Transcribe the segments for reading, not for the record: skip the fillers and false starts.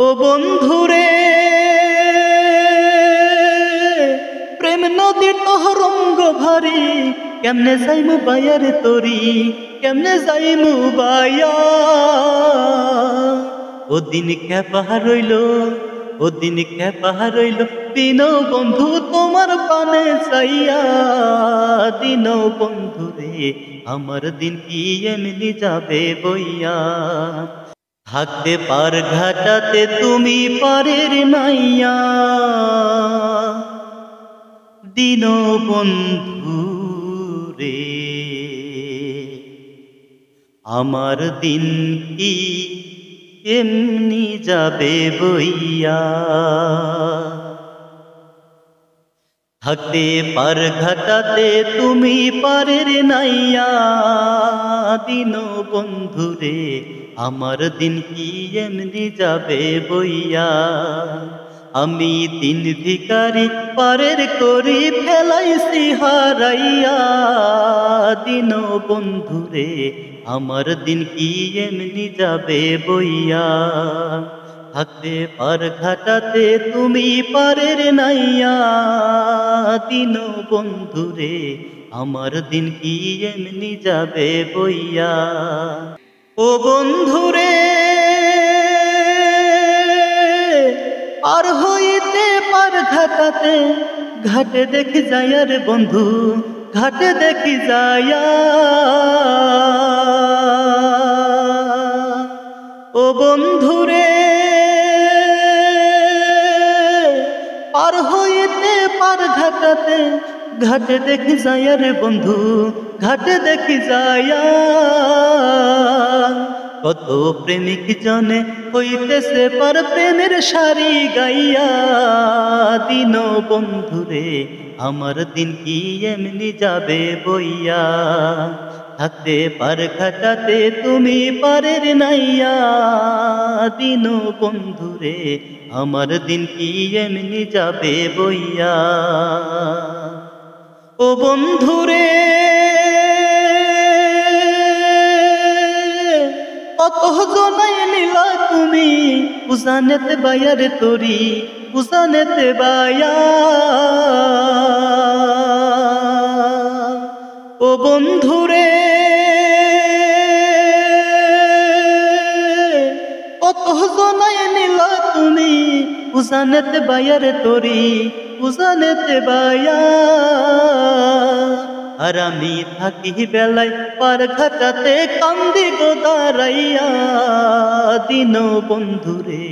ও বন্ধুরে প্রেম নদীর তরঙ্গ ভারী, কেমনে যাইমু বায়ার তরি, কেমনে যাইমু বায়া। ও দিন খেপা রইল, ও দিন খেপা রইল, দিন বন্ধু তোমার পানে চাইয়া। দিন বন্ধুরে আমার দিন কি এমনি যাবে বইয়া। থাকতে পার ঘাটাতে তুমি পারের নাইয়া, দিন বন্ধু রে আমার দিন কি এমনি যাবে বইয়া। থাকতে পার ঘাটাতে তুমি পারের নাইয়া, দিন বন্ধু রে আমার দিন কি এমনি যাবে বইয়া। আমি দিন ভিখারি পারের করি ফেলাইছি হারাইয়া, দিন বন্ধু রে আমার দিন কি এমনি যাবে বইয়া। থাকতে পার ঘাটাতে তুমি পারের নাইয়া, দিন বন্ধু রে আমার দিন কি এমনি যাবে বইয়া। ও বন্ধুরে পার হইতে পার ঘাটাতে, ঘাটে দেখি যায়ার বন্ধু, ঘাটে দেখি যায়া। ও বন্ধুরে পার হইতে পার ঘাটাতে, ঘাটে দেখি যায়ার বন্ধু, ঘাটে দেখি যায়া। কত প্রেমিক জনে হইতেছে পার প্রেমের সারি গাইয়া, দিন বন্ধুরে আমার দিন কি এমনি যাবে বইয়া। থাকতে পার ঘাটাতে তুমি পারের নাইয়া, দিন বন্ধুরে আমার দিন কি এমনি যাবে বইয়া। ও বন্ধুরে কত জনাই নিলা তুমি, উজানেতে বায়ার তরি, উজানেতে বায়া। ও বন্ধুরে কত জনাই নিলা তুমি, উজানেতে বায়ার তরি, উজানেতে বায়া। আর আমি থাকি বেলায় পার ঘাটাতে কান্দি গো দাঁড়াইয়া, দিন বন্ধুরে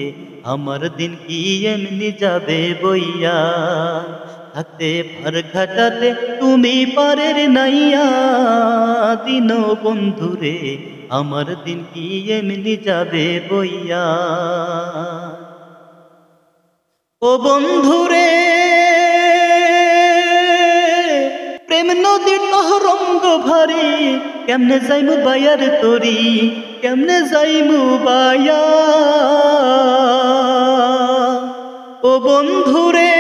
আমার দিন কি এমনি যাবে বইয়া। থাকতে পার ঘাটাতে তুমি পারের নাইয়া, দিন বন্ধুরে আমার দিন কি এমনি যাবে বইয়া। ও বন্ধুরে প্রেম নদীর তরঙ্গ ভারী, কেমনে যাইমু বায়ার তরি, কেমনে যাইমু বায়া। ও বন্ধুরে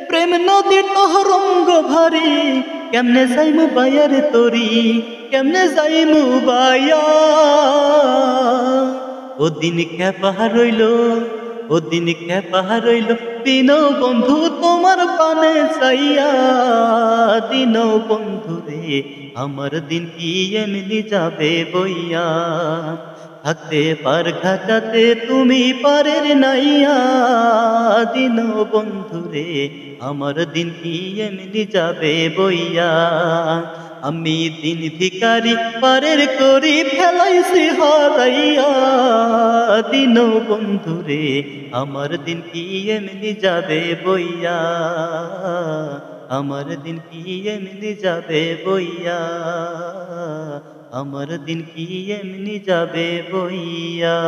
প্রেম নদীর তরঙ্গ ভারী, কেমনে যাইমু বায়ার তরি, কেমনে যাইমু বায়া। ও দিন খেপা রইল, ও দিন খেপা রইল, দিন বন্ধু তোমার পানে চাইয়া। দিন বন্ধু রে আমার দিন কি এমনি যাবে বইয়া। থাকতে পার ঘাটাতে তুমি পারের নাইয়া, দিন বন্ধু রে আমার দিন কি এমনি যাবে বইয়া। আমি দিন ভিখারি পারের করি ফেলাইছি হারাইয়া, দিন বন্ধুরে আমার দিন কি এমনি যাবে বইয়া। আমার দিন কি এমনি যাবে বইয়া, আমার দিন কি এমনি যাবে বইয়া।